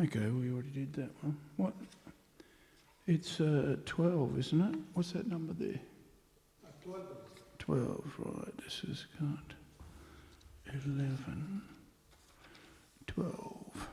Okay, we already did that one. What? It's 12, isn't it? What's that number there? 12. 12, right. This has got 11, 12.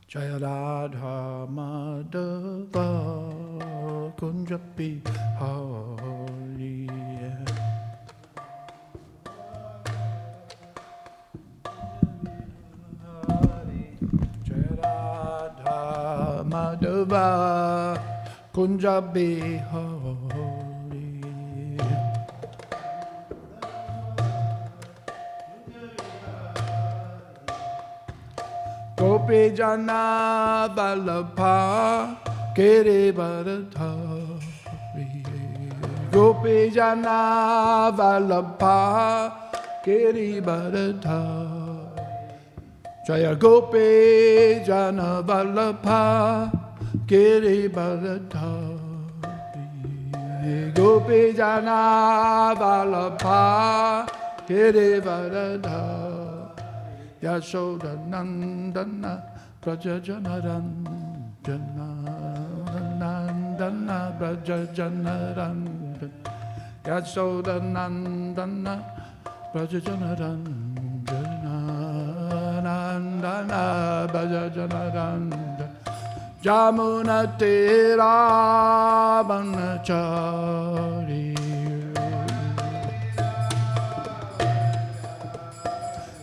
Jaya Radha Madhava Kunja Bihari. Jaya Radha Madhava Kunja Bihari. Gopi Jana Vallabha Giridharidhari. Gopi Jana Vallabha Giridharidhari. Jaya Gopi Jana Vallabha Giridharidhari. Gopi Jana Vallabha Giridharidhari. Yashoda Nandana Braja Janaranjana Nandana Braja Janaranjana Yashoda Nandana Braja Janaranjana Nandana Braja Janaranjana Jamuna Tera Vanachari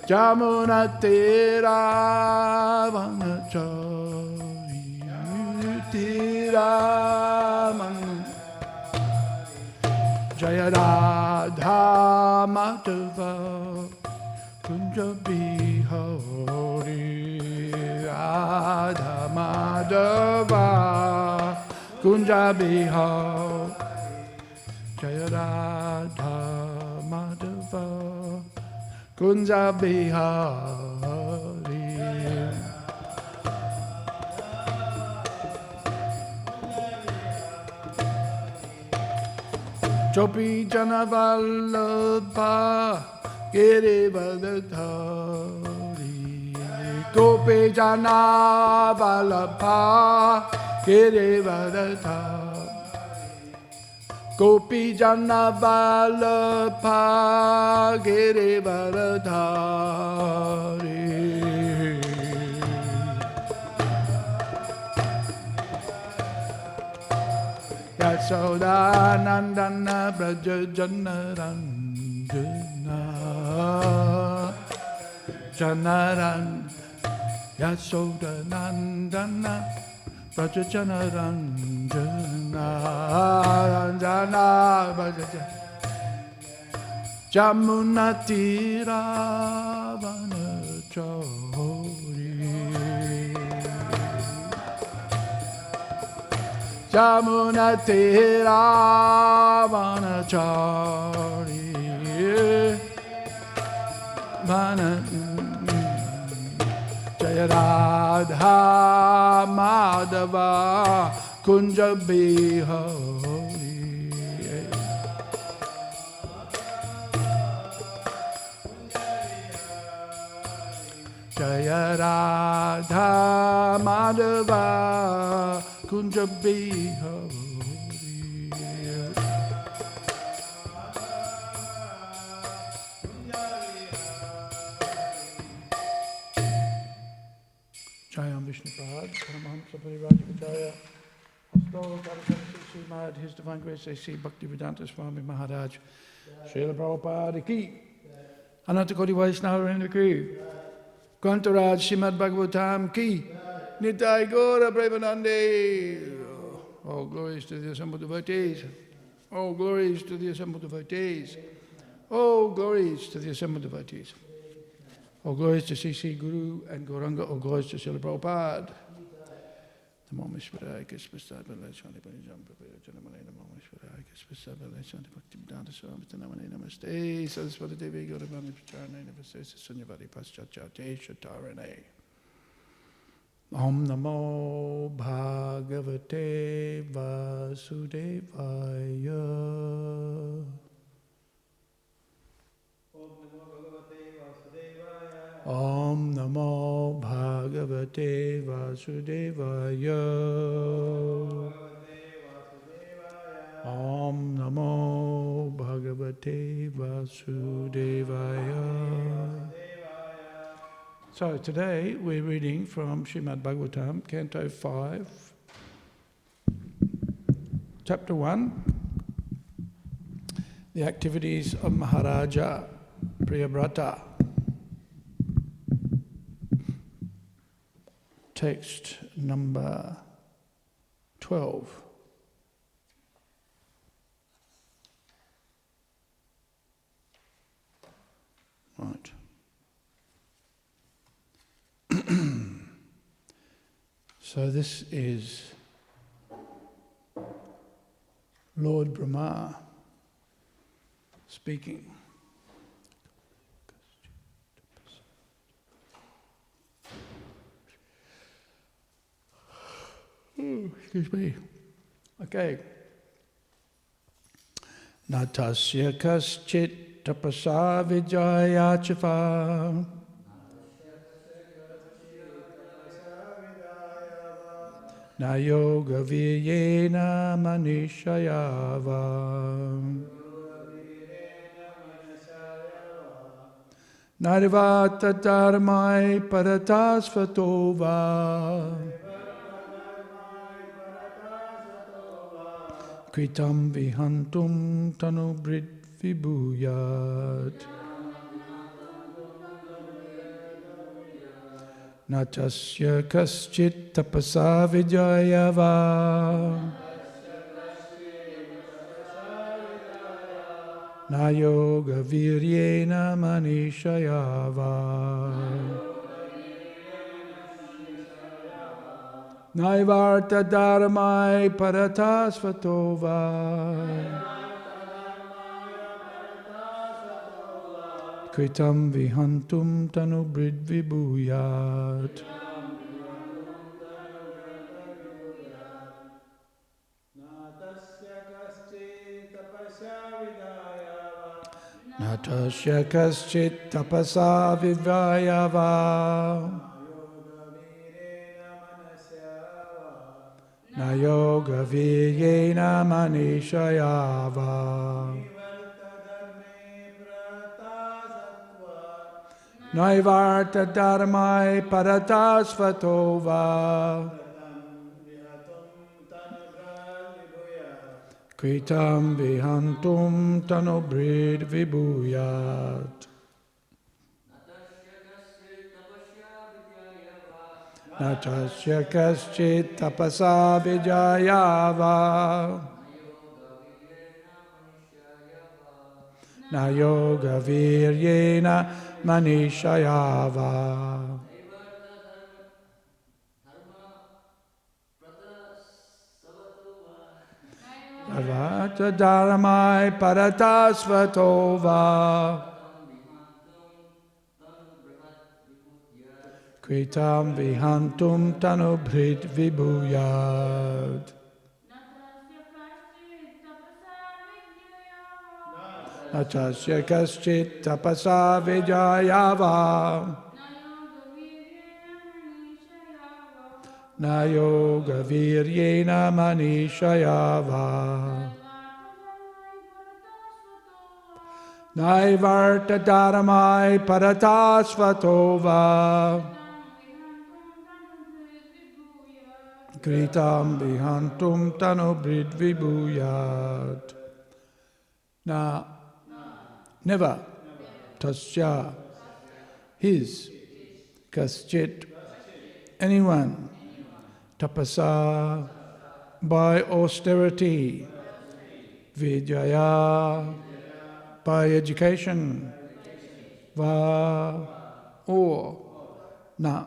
Jamuna Tera Vanachari Tera Jaya Radha Madhava Kunja Bihari. Radha Madhava Kunja Bihari. Jaya Radha Madhava Kunja Bihari. Chopi Jana Vallabha Giridharidhari. Gopi Jana Vallabha Giridharidhari. Gopi Jana Vallabha Giridharidhari. Yasoda Nandana Braja Janaranjana Janaran Yasoda Nandana Braja Janaranjana Ranjana Braja Jamuna Tira Vanachari. Jamuna Tira Vanachari. Jaya Radha Madhava Kunja Bihari. Jaya Radha Madhava Kunja Bihari. Jaya Vishnu Prabhupada, Paramahamsa Parivajikacharya, Asto Śrīmad, His Divine Grace A.C. Bhaktivedanta Swami Maharaj, Srila Prabhupada ki, Ananta Koti Vaishnava ki, Kantaraj Śrīmad Bhāgavatam ki, Nitai Gaura Premanande. All glories to the assembled devotees. All glories to the assembled devotees. All glories to the assembled devotees. All glories to CC Guru and Gauranga. All glories to Śrīla Prabhupada. Namo Vishwaraya Kispisabala Shanti Panijam Prabhupada Janamane Namo Vishwaraya Kispisabala Shanti Bhaktivedanta Swami Tanamane Namaste Saraswati Devi Gauravani Pracharane Navasesa Sunyavadi Paschachate Shatarane. Om Namo Bhagavate Vasudevaya. Om Namo Bhagavate Vasudevaya. Om Namo Bhagavate Vasudevaya. So today we're reading from Śrīmad Bhāgavatam, Canto 5, Chapter 1, the activities of Maharaja Priyabrata. Text number 12. Right. So this is Lord Brahma speaking. Excuse me. Okay. Natasya kaschit tapasa vijayachava. Na yoga viryena manishayava. Narvata dharmai paratasvatova. Kritam vihantum tanu brit vibhuyat. Natasya kaschit tapasa vijayava. Na yoga viryena manishayava. Naivarta dharmai paratasvatova. Kritam vihantum tanu brid vibhuyat. Natasya kaschit tapasa vivayava. Na yoga viryena manishayava. Naivarta dharmai paratasvatova. Kritam vihantum tanu brid vibhuyat. Natasya kaschit tapasa vijayava. Na yoga viryena manishayava. Naivarta dharmai paratasvatova. Kritam vihantum tanu bhrit vibhuyat. Natasya kaschit tapasa vijayava. Na yoga viryena manishayava. Naivarta dharmai paratasvatova. Kritam vihantum tanu brid vibhuyat. Now, never, tasya, his, kaschit, anyone, tapasa, by austerity, vijaya, by education, va, or na,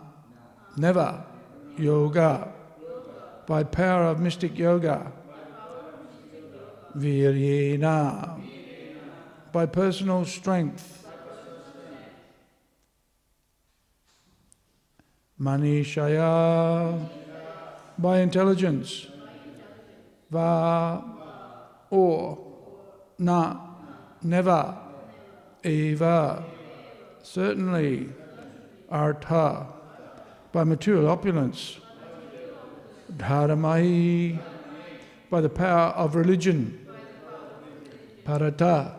never, yoga, by power of mystic yoga, viryena, by personal strength, manishaya, by intelligence, va, or na, never, eva, certainly, artha, by material opulence, dharamai, by the power of religion, parata,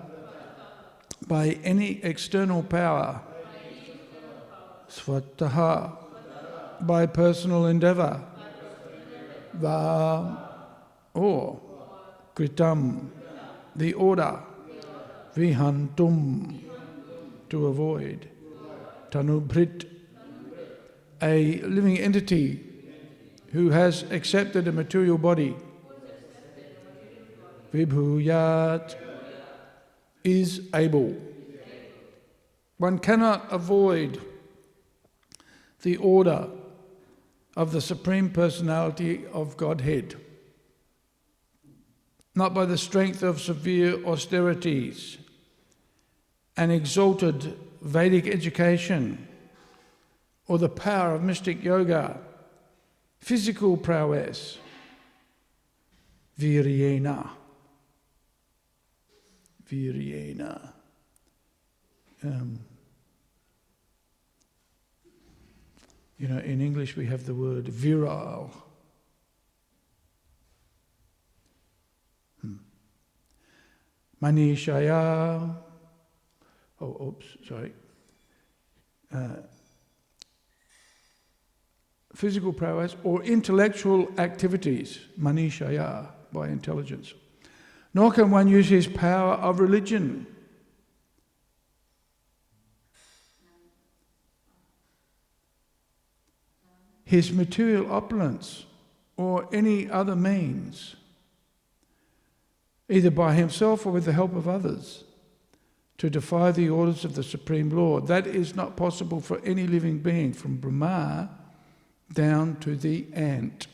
by any external power, svataha, by personal endeavour, va, or kritam, the order, vihantum, to avoid, tanubhrit, a living entity who has accepted a material body, vibhuyat, is able. One cannot avoid the order of the Supreme Personality of Godhead, not by the strength of severe austerities, an exalted Vedic education, or the power of mystic yoga, physical prowess, viryena. Viryena. In English we have the word virile. Manishaya. Physical prowess or intellectual activities, manishaya, by intelligence. Nor can one use his power of religion. His material opulence or any other means, either by himself or with the help of others, to defy the orders of the Supreme Lord. That is not possible for any living being, from Brahma down to the ant.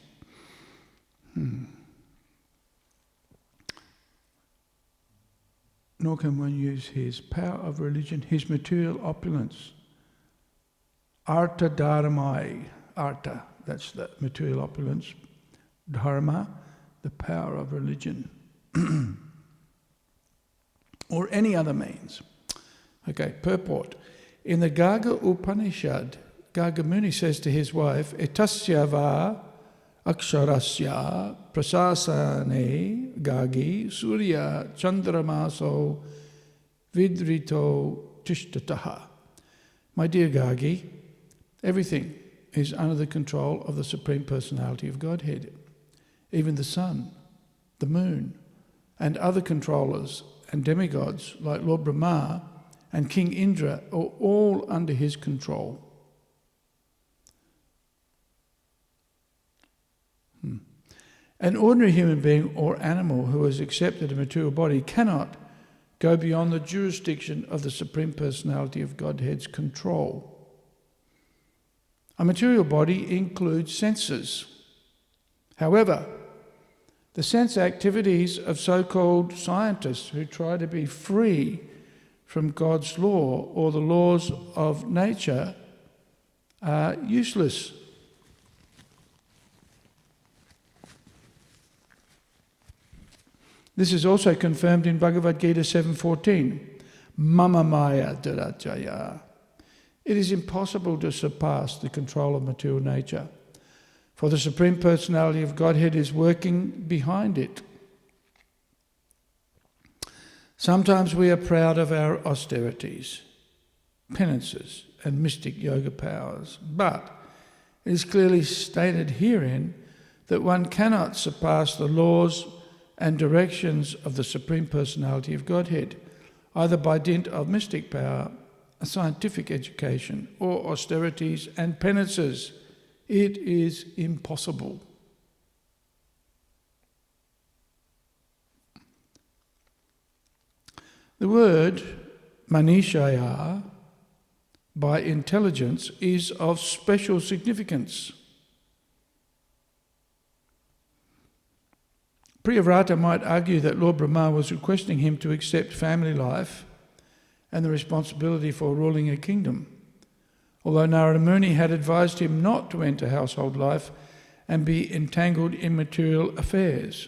Nor can one use his power of religion, his material opulence. Artha dharamai. Artha, that's the material opulence. Dharma, the power of religion. Or any other means. Okay, purport. In the Garga Upanishad, Garga Muni says to his wife, Etasya va aksharasya prasasane gagi surya chandramaso vidrito tishtataha. My dear Gagi, everything is under the control of the Supreme Personality of Godhead. Even the sun, the moon, and other controllers and demigods like Lord Brahma and King Indra are all under his control. An ordinary human being or animal who has accepted a material body cannot go beyond the jurisdiction of the Supreme Personality of Godhead's control. A material body includes senses. However, the sense activities of so-called scientists who try to be free from God's law or the laws of nature are useless. This is also confirmed in Bhagavad Gita 7.14. Mama maya durajaya. It is impossible to surpass the control of material nature, for the Supreme Personality of Godhead is working behind it. Sometimes we are proud of our austerities, penances, and mystic yoga powers, but it is clearly stated herein that one cannot surpass the laws and directions of the Supreme Personality of Godhead, either by dint of mystic power, a scientific education, or austerities and penances. It is impossible. The word manishaya by intelligence is of special significance. Prabhupada might argue that Lord Brahma was requesting him to accept family life and the responsibility for ruling a kingdom, although Narada Muni had advised him not to enter household life and be entangled in material affairs.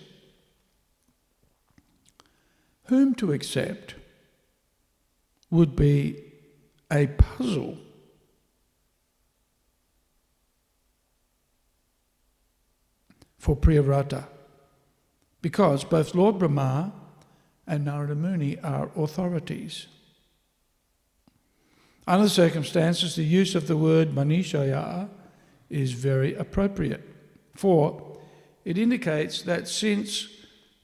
Whom to accept would be a puzzle. For Prabhupada, because both Lord Brahma and Narada Muni are authorities. Under circumstances, the use of the word manishaya is very appropriate, for it indicates that since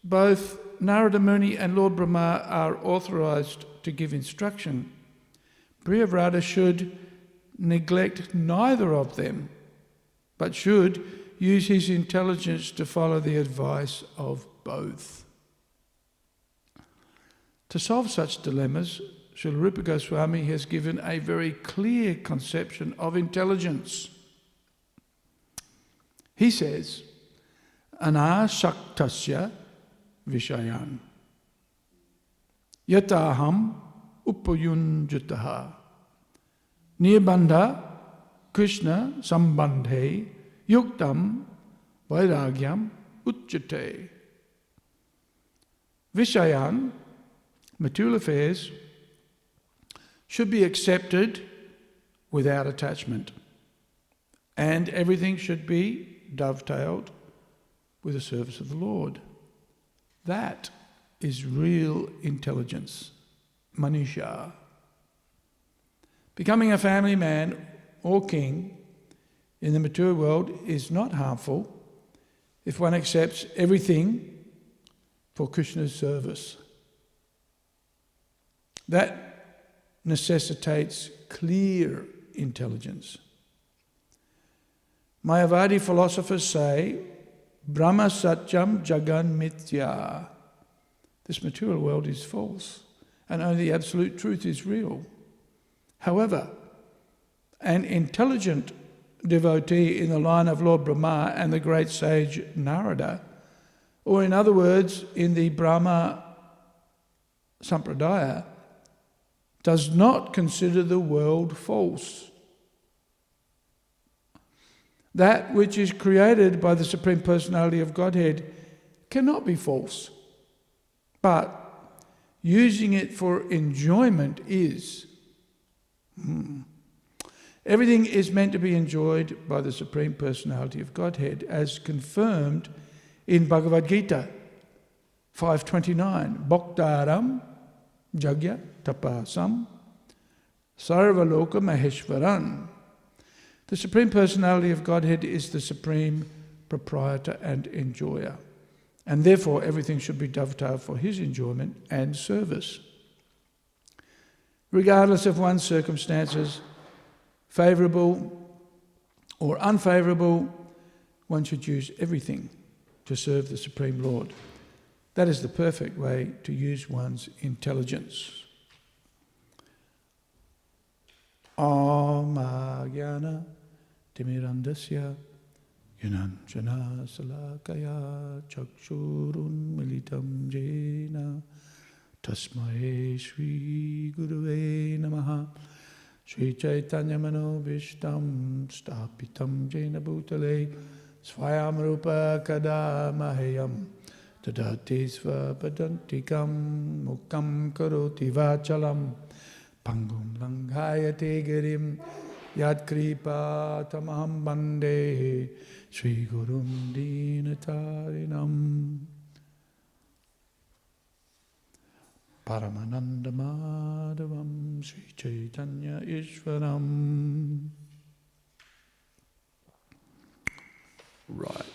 both Narada Muni and Lord Brahma are authorized to give instruction, Prabhupada should neglect neither of them, but should use his intelligence to follow the advice of both. To solve such dilemmas, Srila Rupa Goswami has given a very clear conception of intelligence. He says, anashaktasya vishayan yataham upayunjataha nirbandha Krishna sambandhe yuktam vairagyam uchyate. Vishayan, material affairs, should be accepted without attachment, and everything should be dovetailed with the service of the Lord. That is real intelligence, manisha. Becoming a family man or king in the material world is not harmful if one accepts everything for Krishna's service. That necessitates clear intelligence. Mayavadi philosophers say, Brahma Satyam Jagan Mithya. This material world is false, and only the absolute truth is real. However, an intelligent devotee in the line of Lord Brahma and the great sage Narada, or in other words, in the Brahma Sampradaya, does not consider the world false. That which is created by the Supreme Personality of Godhead cannot be false, but using it for enjoyment is. Everything is meant to be enjoyed by the Supreme Personality of Godhead, as confirmed in Bhagavad Gita 5:29. Bhaktaram Jagya Tapasam Sarvaloka Maheshwaran. The Supreme Personality of Godhead is the supreme proprietor and enjoyer, and therefore everything should be dovetailed for his enjoyment and service. Regardless of one's circumstances, favourable or unfavourable, one should use everything to serve the Supreme Lord. That is the perfect way to use one's intelligence. Om Jnana Timirandasya Jnanjana Salakaya Chakshurun Militam Jena Tasmai Shri Gurave Namaha Shri Chaitanya Mano Vishtam Stapitam Jena Bhutale Swayam Rupa Kadamahayam Tadati Svapadantikam Mukam Karoti Vachalam Pangum Langhayate Girim Yad Kripa Tamaham Bande Sri Gurum Dinatarinam Paramananda Madhavam Sri Chaitanya Ishwaram. Right.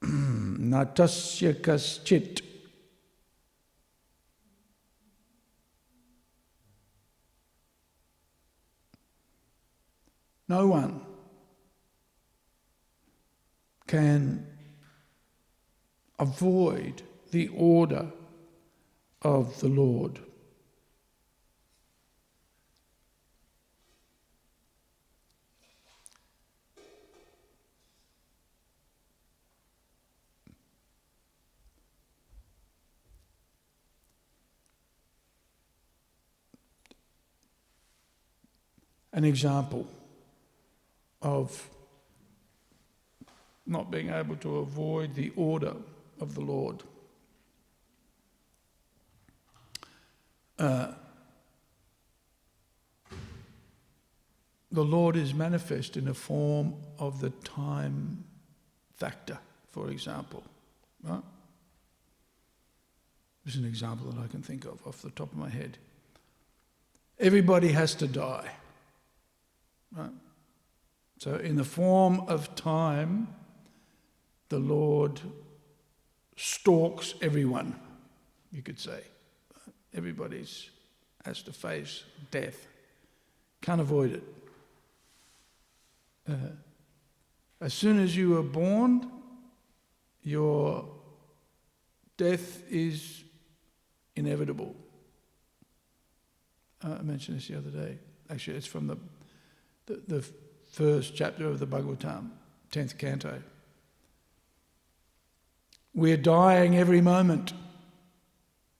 Natasya kaschit. No one can avoid the order of the Lord. An example of not being able to avoid the order of the Lord. The Lord is manifest in the form of the time factor, for example. Right? This is an example that I can think of off the top of my head. Everybody has to die. Right? So in the form of time, the Lord stalks everyone, you could say. Everybody has to face death. Can't avoid it. As soon as you are born, your death is inevitable. I mentioned this the other day. Actually, it's from the first chapter of the Bhagavatam, 10th canto. We're dying every moment.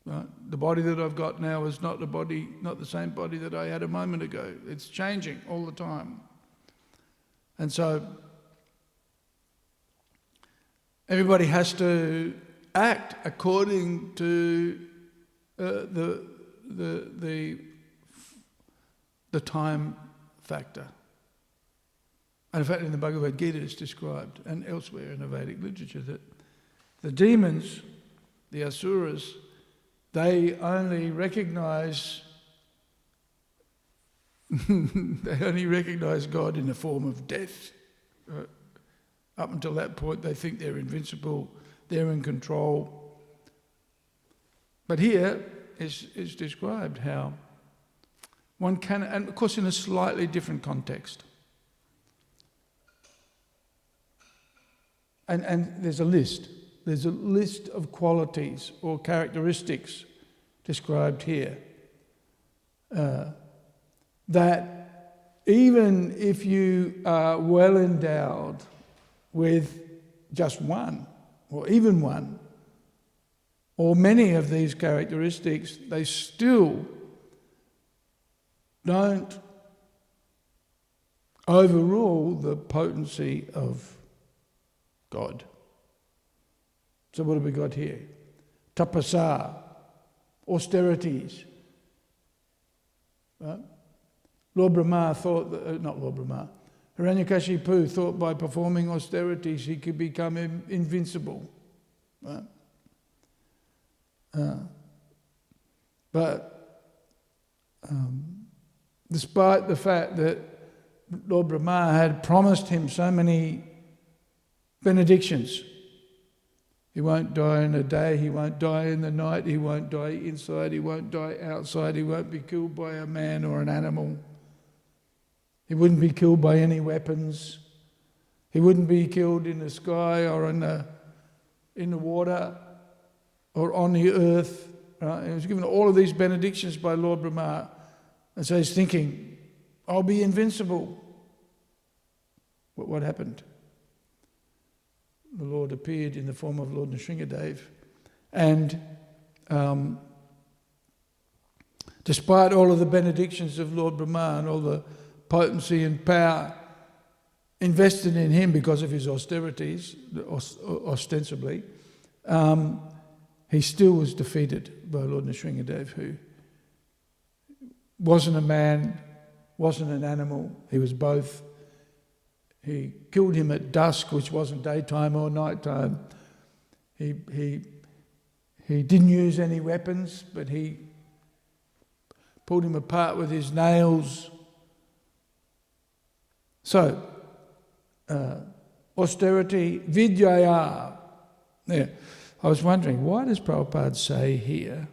Right? The body that I've got now is not the same body that I had a moment ago. It's changing all the time. And so everybody has to act according to the time factor. And in fact, in the Bhagavad Gita it's described, and elsewhere in the Vedic literature, that the demons, the asuras, they only recognize God in the form of death. Up until that point, they think they're invincible, they're in control. But here is described how one can, and of course in a slightly different context. And there's a list. There's a list of qualities or characteristics described here that even if you are well endowed with just one, or even one, or many of these characteristics, they still don't overrule the potency of God. So what have we got here? Tapasa, austerities. Right? Lord Brahma thought, Hiranyakashipu thought by performing austerities he could become invincible. Right? But despite the fact that Lord Brahma had promised him so many benedictions, he won't die in the day, he won't die in the night, he won't die inside, he won't die outside, he won't be killed by a man or an animal. He wouldn't be killed by any weapons. He wouldn't be killed in the sky or in the water or on the earth. Right? He was given all of these benedictions by Lord Brahma. And so he's thinking, I'll be invincible. But what happened? The Lord appeared in the form of Lord Nrsingadev, and despite all of the benedictions of Lord Brahma and all the potency and power invested in him because of his austerities, ostensibly, he still was defeated by Lord Nrsingadev, who wasn't a man, wasn't an animal, he was both. He killed him at dusk, which wasn't daytime or nighttime. He didn't use any weapons, but he pulled him apart with his nails. So, austerity, vidyaya. Yeah, I was wondering, why does Prabhupada say here,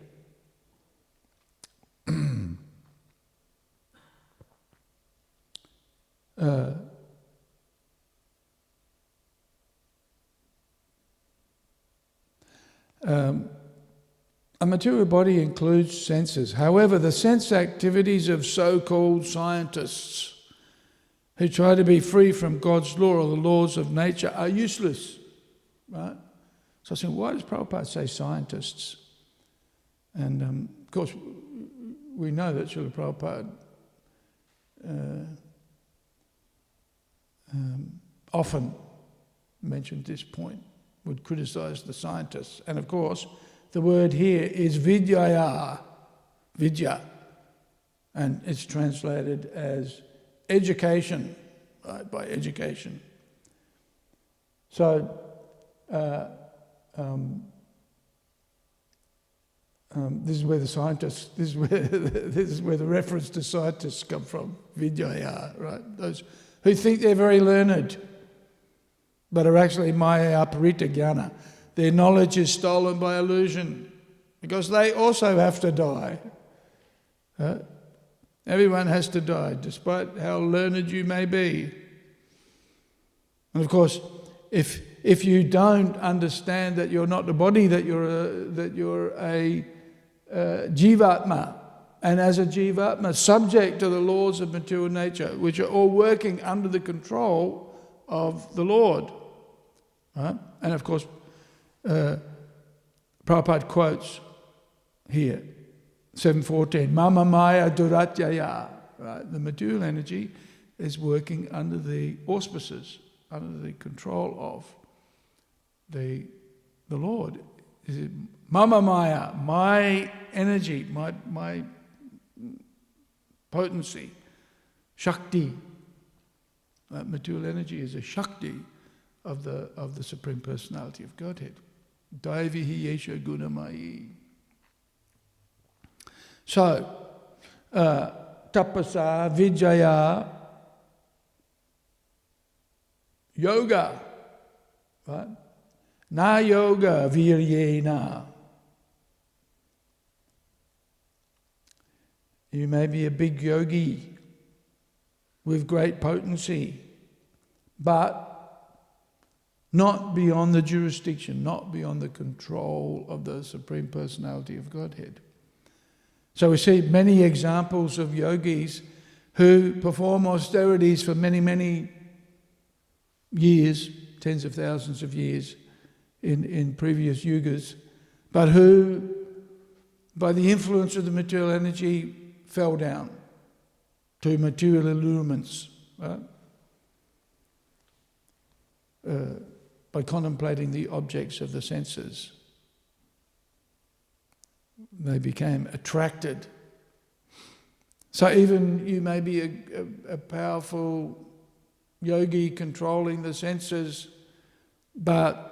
A material body includes senses. However, the sense activities of so-called scientists who try to be free from God's law or the laws of nature are useless. Right? So I said, why does Prabhupada say scientists? And of course, we know that Srila Prabhupada often mentioned this point, would criticize the scientists. And of course, the word here is vidyaya, vidya, and it's translated as education, right, by education. So, this is where the scientists, this is where the reference to scientists come from, vidyaya, right? Those who think they're very learned, but are actually maya aparita jnana. Their knowledge is stolen by illusion, because they also have to die. Everyone has to die, despite how learned you may be. And of course, if you don't understand that you're not the body, that you're a jivatma, and as a jivatma, subject to the laws of material nature, which are all working under the control of the Lord. Right? And of course, Prabhupada quotes here, 7:14, Mama Maya Duratyaya. Right? The material energy is working under the auspices, under the control of the Lord. Is it Mama Maya, my energy, my potency, Shakti. Material energy is a Shakti of the Supreme Personality of Godhead. Daivihi yesha gunamayi. So, tapasa, vijaya, yoga, right? Na yoga viryena. You may be a big yogi with great potency, but not beyond the jurisdiction, not beyond the control of the Supreme Personality of Godhead. So we see many examples of yogis who perform austerities for many, many years, tens of thousands of years in previous yugas, but who, by the influence of the material energy, fell down to material allurements, right? By contemplating the objects of the senses. They became attracted. So even you may be a powerful yogi controlling the senses, but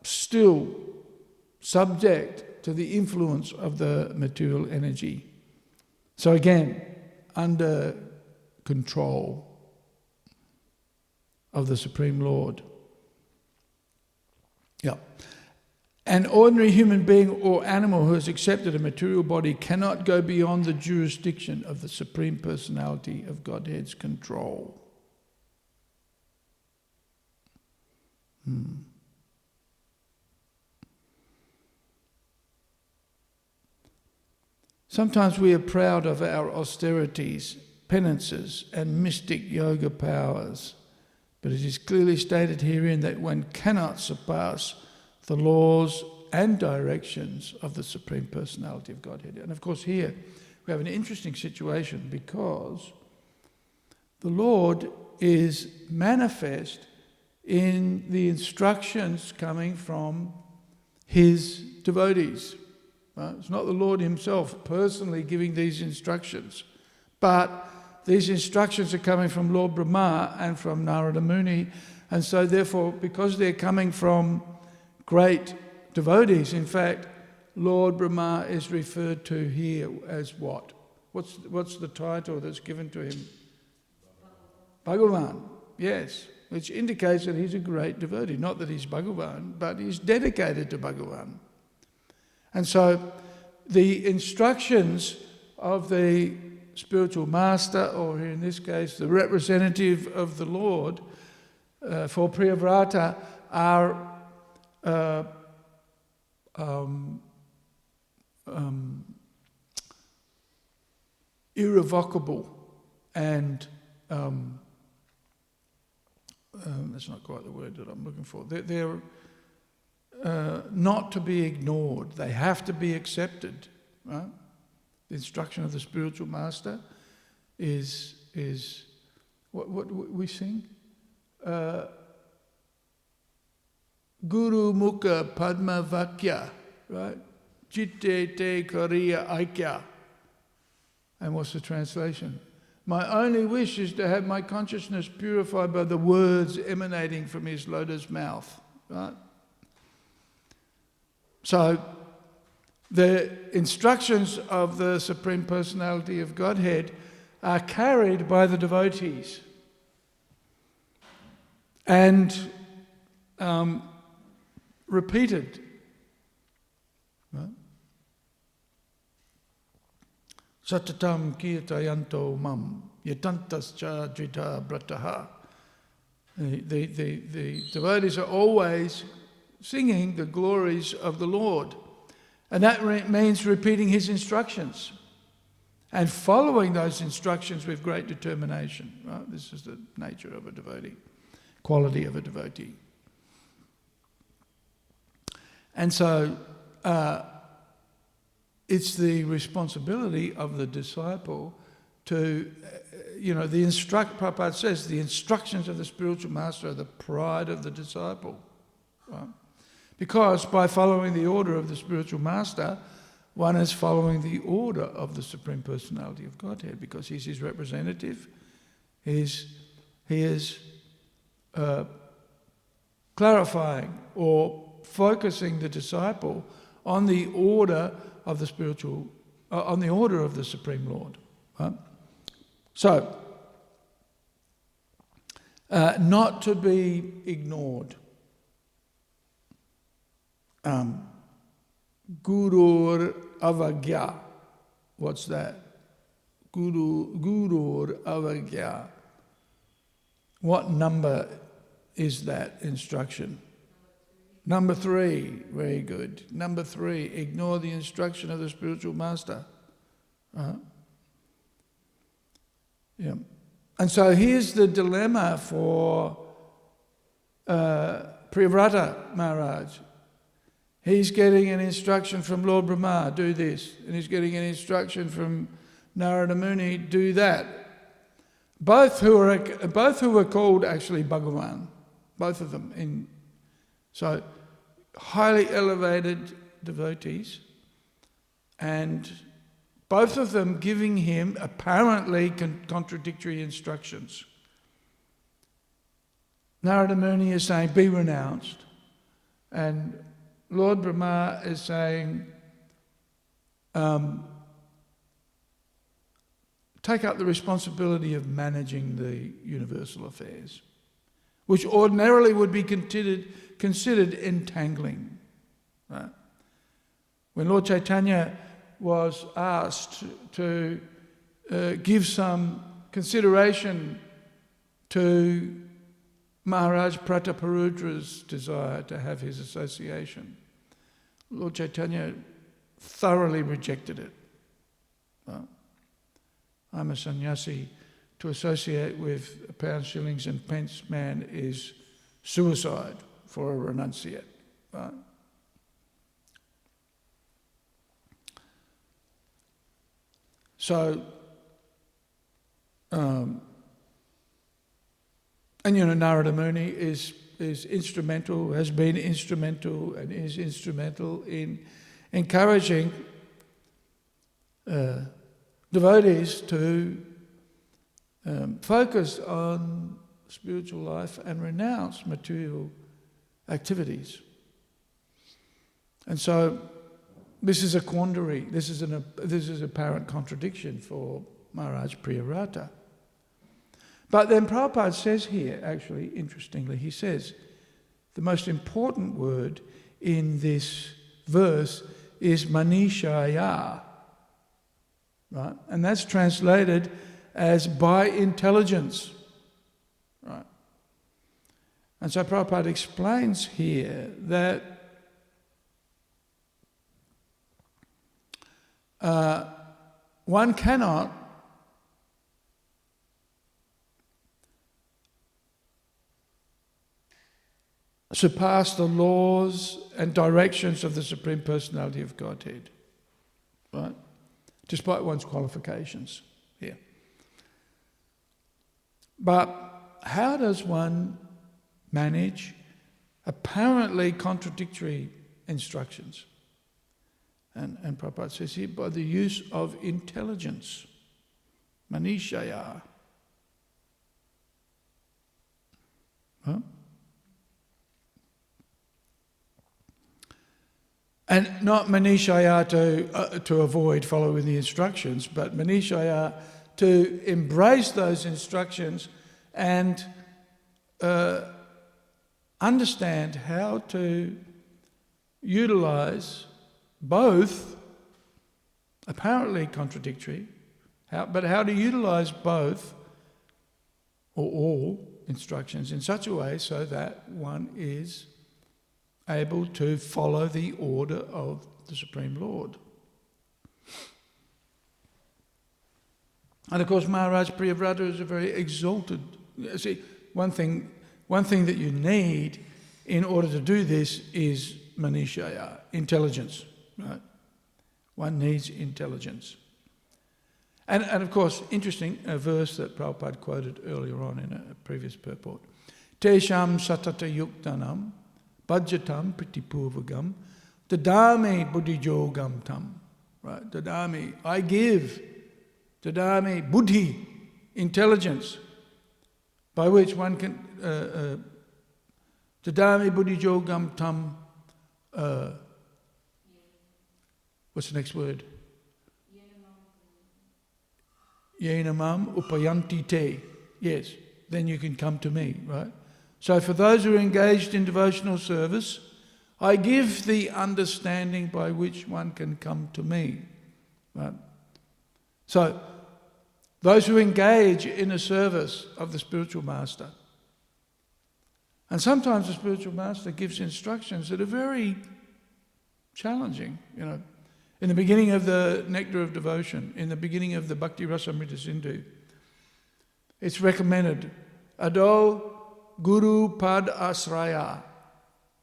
still subject to the influence of the material energy. So again, under control of the Supreme Lord. Yeah. An ordinary human being or animal who has accepted a material body cannot go beyond the jurisdiction of the Supreme Personality of Godhead's control. Sometimes we are proud of our austerities, penances, and mystic yoga powers, but it is clearly stated herein that one cannot surpass the laws and directions of the Supreme Personality of Godhead. And of course here we have an interesting situation, because the Lord is manifest in the instructions coming from His devotees. It's not the Lord Himself personally giving these instructions, but these instructions are coming from Lord Brahma and from Narada Muni, and so therefore, because they're coming from great devotees, in fact, Lord Brahma is referred to here as what? What's the title that's given to him? Bhagavan, yes, which indicates that he's a great devotee. Not that he's Bhagavan, but he's dedicated to Bhagavan. And so the instructions of the spiritual master, or in this case the representative of the Lord, for Priyavrata are irrevocable and that's not quite the word that I'm looking for. They're not to be ignored. They have to be accepted. Right? The instruction of the spiritual master is what we sing. Guru Mukha Padma Vakya, right? Chitte te Kariya Aikya. And what's the translation? My only wish is to have my consciousness purified by the words emanating from his lotus mouth. Right? So, the instructions of the Supreme Personality of Godhead are carried by the devotees and repeated. Right? Satatam kirtayanto mam yatantascha drita brataha. The devotees are always singing the glories of the Lord. And that means repeating his instructions and following those instructions with great determination. Right? This is the nature of a devotee, quality of a devotee. And so it's the responsibility of the disciple to, Prabhupada says, the instructions of the spiritual master are the pride of the disciple. Right? Because by following the order of the spiritual master, one is following the order of the Supreme Personality of Godhead, because he's his representative. He is clarifying or focusing the disciple on the order of the spiritual, on the order of the Supreme Lord. Right? So, not to be ignored. Gurur avagya. What's that? Gurur avagya. What number is that instruction? Number 3. Very good. Number 3. Ignore the instruction of the spiritual master. Yeah. And so here's the dilemma for Priyavrata Maharaj. He's getting an instruction from Lord Brahma, do this. And he's getting an instruction from Narada Muni, do that. Both who were called actually Bhagavan. Both of them. So highly elevated devotees. And both of them giving him apparently contradictory instructions. Narada Muni is saying, be renounced. And Lord Brahma is saying, take up the responsibility of managing the universal affairs, which ordinarily would be considered entangling. Right? When Lord Chaitanya was asked to give some consideration to Maharaj Prataparudra's desire to have his association, Lord Chaitanya thoroughly rejected it. I'm a sannyasi. To associate with pounds, shillings and pence man is suicide for a renunciate. Right? So, Narada Muni is instrumental, has been instrumental, and is instrumental in encouraging devotees to focus on spiritual life and renounce material activities. And so this is a quandary, this is an apparent contradiction for Maharaj Priyavrata. But then Prabhupada says here, actually, interestingly, he says, the most important word in this verse is manishaya, right? And that's translated as by intelligence, right? And so Prabhupada explains here that one cannot surpass the laws and directions of the Supreme Personality of Godhead, right? Despite one's qualifications here. But how does one manage apparently contradictory instructions? And Prabhupada says here, by the use of intelligence, manishaya. Huh? And not manishaya to avoid following the instructions, but manishaya to embrace those instructions and understand how to utilize both, apparently contradictory, but how to utilize both or all instructions in such a way so that one is able to follow the order of the Supreme Lord. And of course, Maharaj Priyavrata is a very exalted. See, one thing that you need in order to do this is manishaya, intelligence. Right? One needs intelligence. And of course, interesting, a verse that Prabhupada quoted earlier on in a previous purport. Tesham satata yuktanam bhajyatam pritipurvagam dadami buddhijogam tam. Right? Dadami, I give. Dadami buddhi, intelligence, by which one can dadami buddhijogam tam. What's the next word? Yenamam upayanti te. Yes, then you can come to me, right? So for those who are engaged in devotional service, I give the understanding by which one can come to me, right? So those who engage in a service of the spiritual master, and sometimes the spiritual master gives instructions that are very challenging, In the beginning of the Nectar of Devotion, in the beginning of the Bhakti Rasamrita Sindhu, it's recommended, Ado Guru Pad Asraya,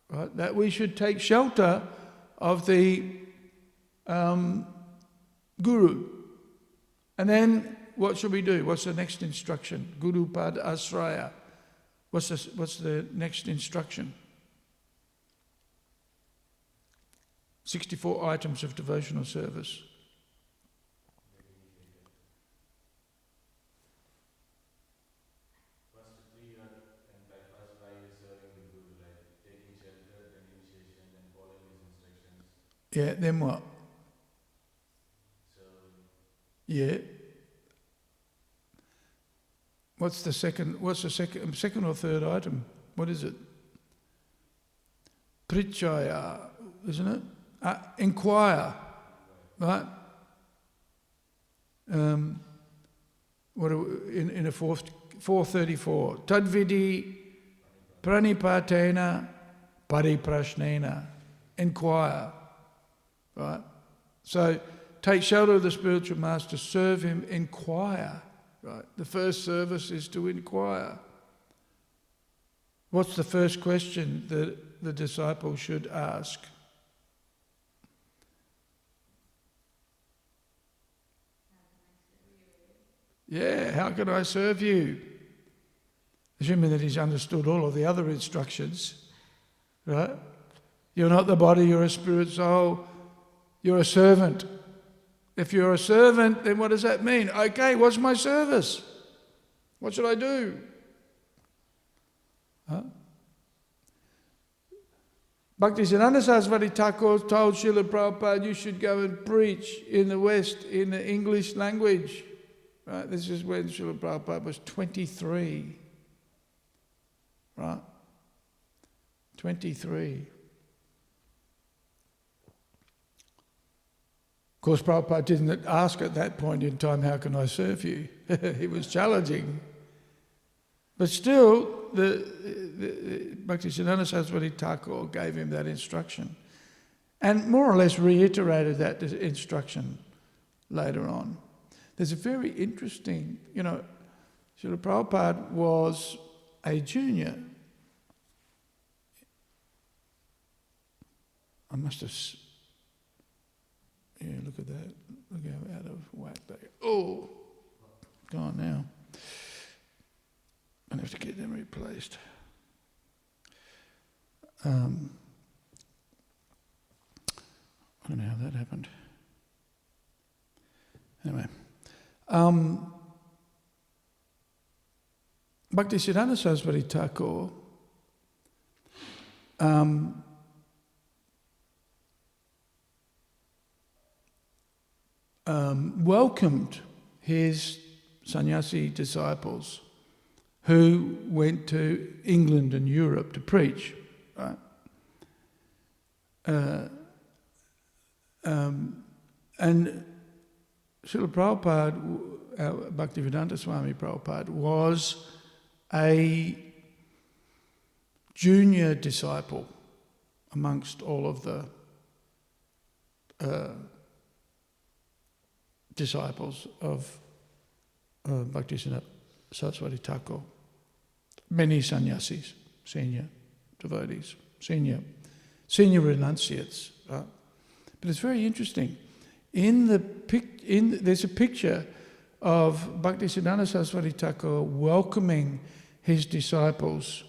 right? That we should take shelter of the Guru. And then what should we do? What's the next instruction? Guru Pad Asraya. What's the next instruction? 64 items of devotional service. First three are, and by first five is serving the Guru, like taking shelter, then initiation, then following his instructions. Yeah, then what? So. Yeah. What's the second or third item? What is it? Prichaya, isn't it? Inquire, right? What in a 434? Tadvidi pranipatena pariprashnena. Inquire, right? So take shelter of the spiritual master, serve him, inquire, right? The first service is to inquire. What's the first question that the disciple should ask? Yeah, how can I serve you? Assuming that he's understood all of the other instructions, right? You're not the body, you're a spirit soul, you're a servant. If you're a servant, then what does that mean? Okay, what's my service? What should I do? Huh? Bhaktisiddhanta Saraswati Thakur told Srila Prabhupada, you should go and preach in the West in the English language. Right? This is when Srila Prabhupada was 23. Right? 23. Of course, Prabhupada didn't ask at that point in time, how can I serve you? He was challenging. But still, the Bhaktisiddhanta Saraswati Thakur gave him that instruction and more or less reiterated that instruction later on. There's a very interesting, Srila Prabhupada was a junior. I must have, look at that. Look how out of whack they are. Oh, gone now. I have to get them replaced. I don't know how that happened. Anyway. Bhaktisiddhanta Saraswati Thakur welcomed his sannyasi disciples who went to England and Europe to preach, right? And Srila Prabhupada, Bhaktivedanta Swami Prabhupada, was a junior disciple amongst all of the disciples of Bhaktisiddhanta Saraswati Thakur. Many sannyasis, senior devotees, senior renunciates, right? But it's very interesting. There's a picture of Bhaktisiddhanta Saraswati Thakur welcoming his disciples,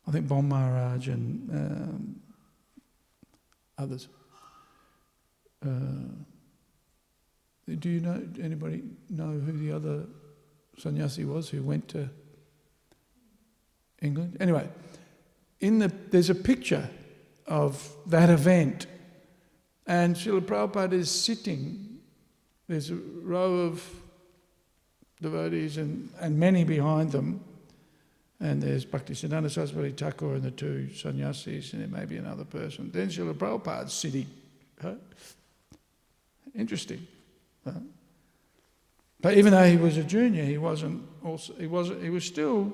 I think Bon Maharaj and others. Do you know, anybody know who the other sannyasi was who went to England? Anyway, there's a picture of that event, and Srila Prabhupada is sitting. There's a row of devotees and many behind them, and there's Bhaktisiddhanta Saraswati Thakur and the two sannyasis, and there may be another person. Then Srila Prabhupada's sitting. Right? Interesting. Right? But even though he was a junior, he was still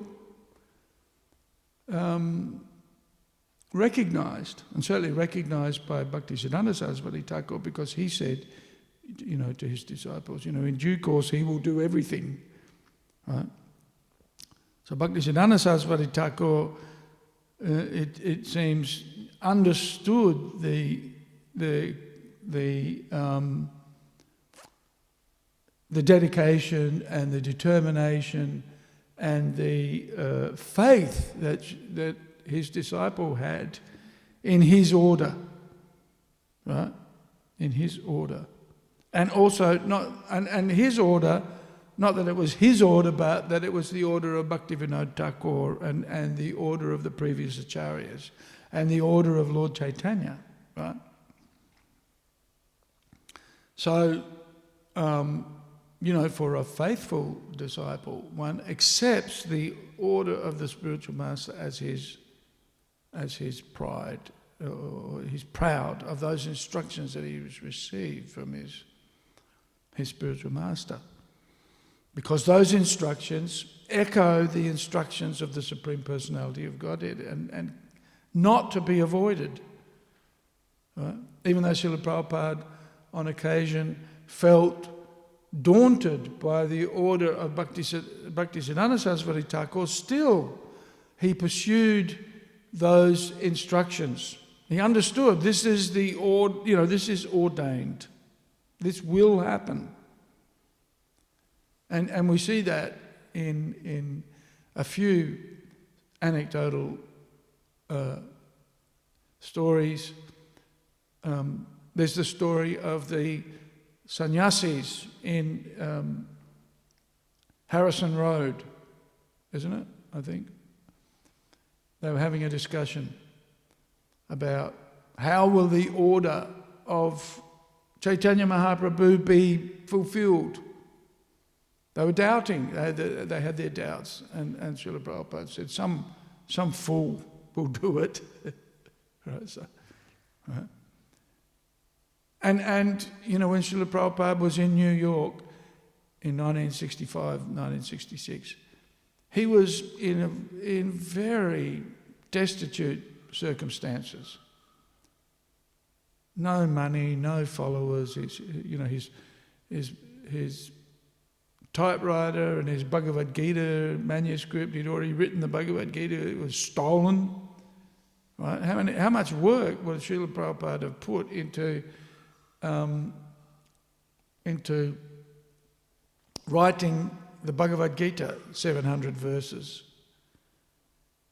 recognised, and certainly recognised by Bhaktisiddhanta Saraswati Thakur, because he said, to his disciples, in due course he will do everything, right? So Bhaktisiddhanta Saraswati Thakur, it seems, understood the dedication and the determination and the faith that his disciple had in his order, right? In his order. And also, and his order, not that it was his order, but that it was the order of Bhaktivedanta Thakur and the order of the previous acharyas and the order of Lord Chaitanya, right? So, for a faithful disciple, one accepts the order of the spiritual master as his pride, or he's proud of those instructions that he has received from his spiritual master. Because those instructions echo the instructions of the Supreme Personality of Godhead and not to be avoided. Right? Even though Srila Prabhupada on occasion felt daunted by the order of Bhaktisiddhanta Saraswati Thakur, still he pursued those instructions. He understood this is this is ordained. This will happen. And we see that in a few anecdotal stories. There's the story of the sannyasis in Harrison Road, isn't it? I think. They were having a discussion about how will the order of Chaitanya Mahaprabhu be fulfilled. They were doubting. They had their doubts, and Srila Prabhupada said, "Some fool will do it." Right. So, right. And when Srila Prabhupada was in New York in 1965, 1966, he was in very destitute circumstances. No money, no followers. his typewriter and his Bhagavad Gita manuscript. He'd already written the Bhagavad Gita. It was stolen. Right? How much work would Srila Prabhupada have put into writing the Bhagavad Gita, 700 verses?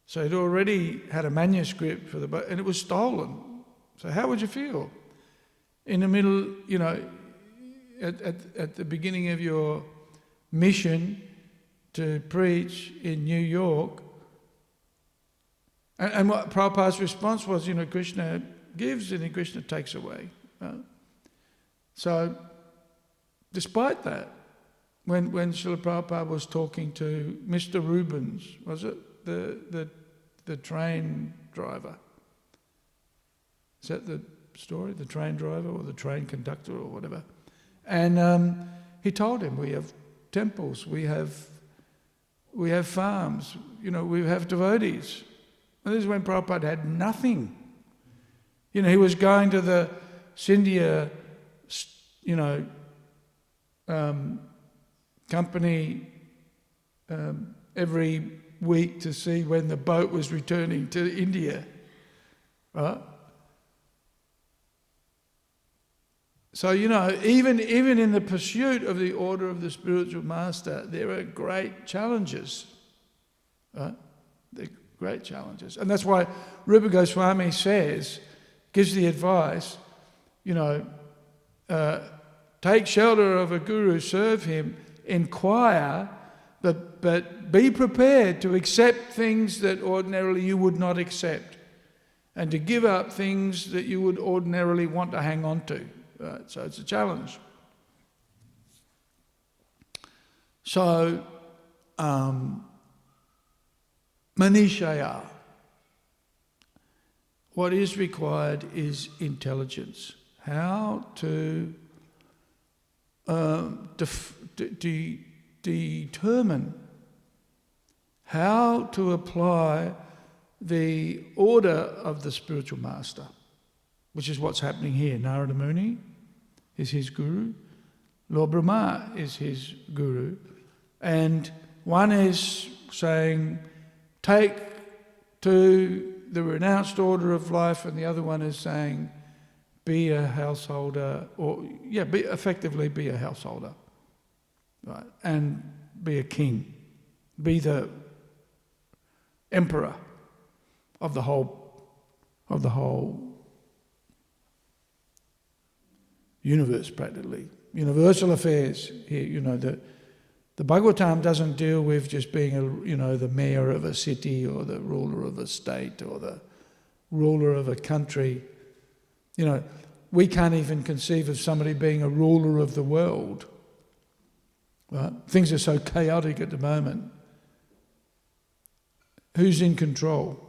So he'd already had a manuscript for and it was stolen. So how would you feel? In the middle, at the beginning of your mission to preach in New York, and what Prabhupada's response was, Krishna gives and Krishna takes away. So, despite that, when Srila Prabhupada was talking to Mr. Rubens, was it the train driver? Is that the story? The train driver or the train conductor or whatever? And he told him, we have temples, we have farms, we have devotees. And this is when Prabhupada had nothing. He was going to the Scindia, company every week to see when the boat was returning to India, right? So, even in the pursuit of the order of the spiritual master, there are great challenges, right? There are great challenges. And that's why Rupa Goswami gives the advice, take shelter of a guru, serve him, inquire, but be prepared to accept things that ordinarily you would not accept, and to give up things that you would ordinarily want to hang on to. Right? So it's a challenge. So, Manishaya, what is required is intelligence. How to determine how to apply the order of the spiritual master, which is what's happening here. Narada Muni is his guru, Lord Brahma is his guru, and one is saying, take to the renounced order of life, and the other one is saying, be a householder, effectively be a householder, right? And be a king, be the emperor of the whole universe, practically. Universal affairs here, the Bhagavatam doesn't deal with just being the mayor of a city or the ruler of a state or the ruler of a country. We can't even conceive of somebody being a ruler of the world. Right? Things are so chaotic at the moment. Who's in control?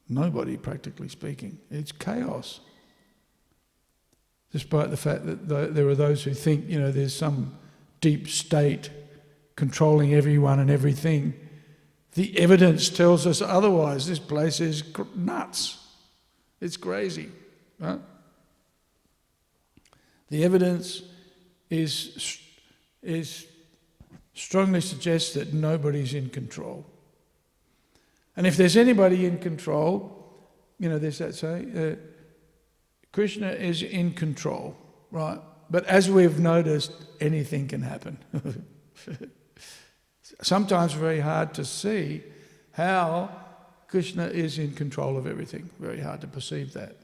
Nobody, practically speaking. It's chaos. Despite the fact that there are those who think, there's some deep state controlling everyone and everything. The evidence tells us otherwise. This place is nuts. It's crazy, right? The evidence is strongly suggests that nobody's in control. And if there's anybody in control, there's that saying, Krishna is in control, right? But as we've noticed, anything can happen. Sometimes very hard to see how Krishna is in control of everything. Very hard to perceive that.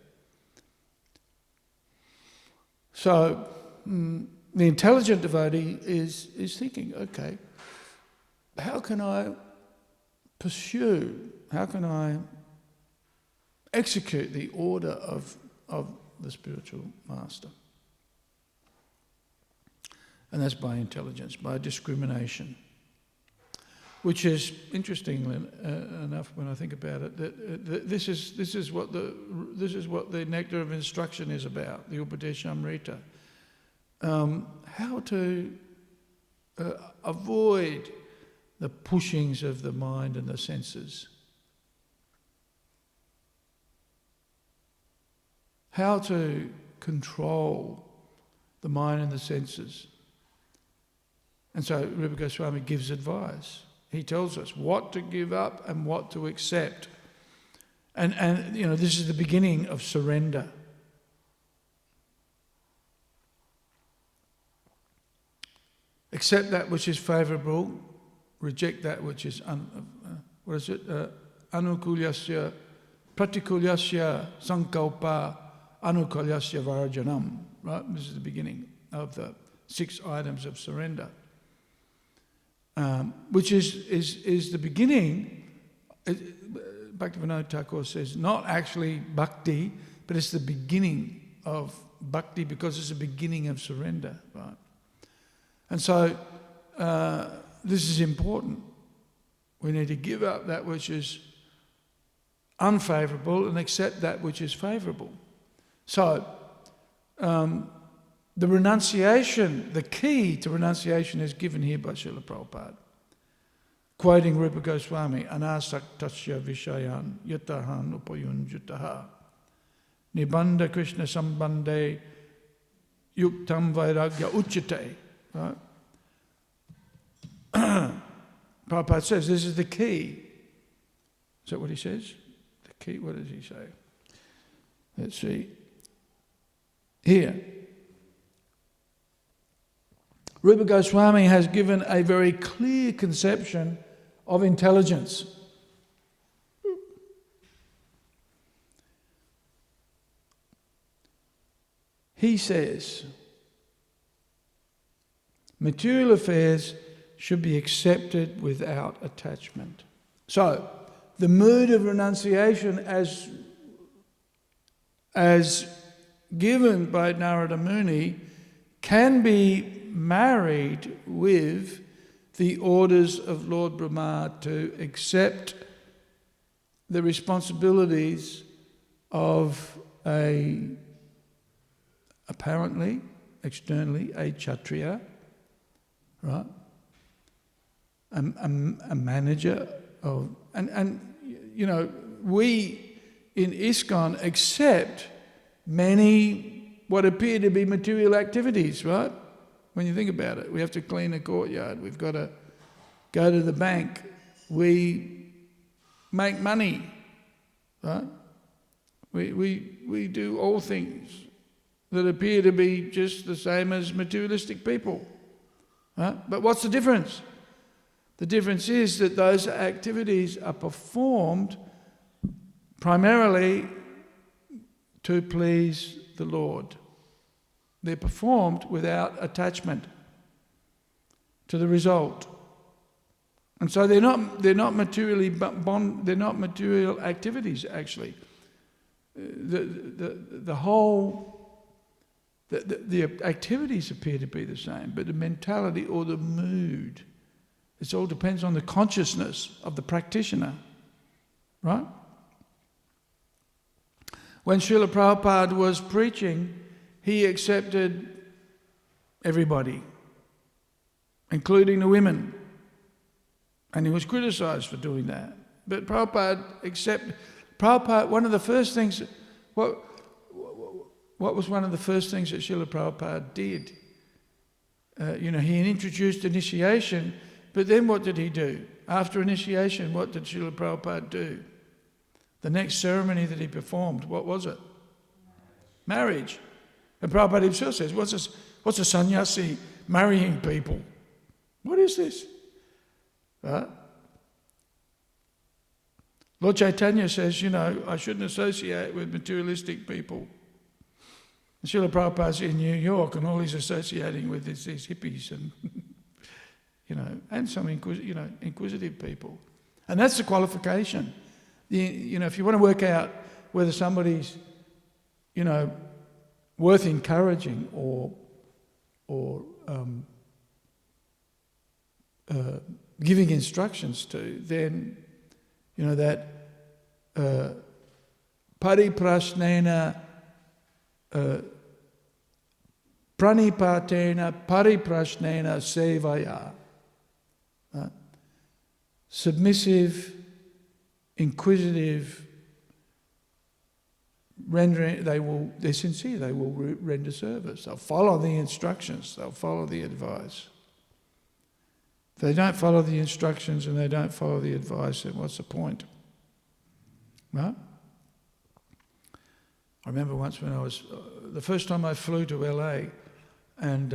So the intelligent devotee is thinking, okay, how can I pursue, how can I execute the order of the spiritual master? And that's by intelligence, by discrimination. Which is, interestingly enough, when I think about it, that this is what the nectar of instruction is about, the Upadeshamrita. How to avoid the pushings of the mind and the senses. How to control the mind and the senses. And so Rupa Goswami gives advice. He tells us what to give up and what to accept. And this is the beginning of surrender. Accept that which is favourable, reject that which is anukulyasya, pratikulyasya, sankalpa, anukulyasya varajanam. Right? This is the beginning of the 6 items of surrender. Which is the beginning. Bhaktivedanta Thakur says not actually bhakti, but it's the beginning of bhakti because it's the beginning of surrender, right? And so this is important. We need to give up that which is unfavourable and accept that which is favourable. So the renunciation, the key to renunciation is given here by Srila Prabhupada. Quoting Rupa Goswami, anasaktasya vishayan yatahan upayunjutaha nibandha Krishna sambandhe yuktam vairagya uchate. Right? Prabhupada says this is the key. Is that what he says? The key, what does he say? Let's see. Here. Rupa Goswami has given a very clear conception of intelligence. He says, material affairs should be accepted without attachment. So, the mood of renunciation as given by Narada Muni can be married with the orders of Lord Brahma to accept the responsibilities of apparently, externally, a Kshatriya, right? A manager of, we in ISKCON accept many what appear to be material activities, right? When you think about it, we have to clean a courtyard, we've got to go to the bank, we make money, right? We do all things that appear to be just the same as materialistic people, right? But what's the difference? The difference is that those activities are performed primarily to please the Lord. They're performed without attachment to the result. And so they're not materially they're not material activities actually. The activities appear to be the same, but the mentality or the mood, it all depends on the consciousness of the practitioner, right? When Srila Prabhupada was preaching, he accepted everybody, including the women. And he was criticized for doing that. But Prabhupada one of the first things, what was one of the first things that Srila Prabhupada did? He introduced initiation, but then what did he do? After initiation, what did Srila Prabhupada do? The next ceremony that he performed, what was it? Marriage. And Prabhupada himself says, what's a sannyasi marrying people? What is this? Right? Lord Chaitanya says, I shouldn't associate with materialistic people. And Srila Prabhupada's in New York and all he's associating with is these hippies and, and some inquisitive people. And that's the qualification. If you want to work out whether somebody's, worth encouraging or giving instructions to, then that pariprasnena pranipatena pariprasnena sevaya, submissive, inquisitive, they're sincere, they will render service. They'll follow the instructions, they'll follow the advice. If they don't follow the instructions and they don't follow the advice, then what's the point? Right? I remember once when I was, the first time I flew to LA, and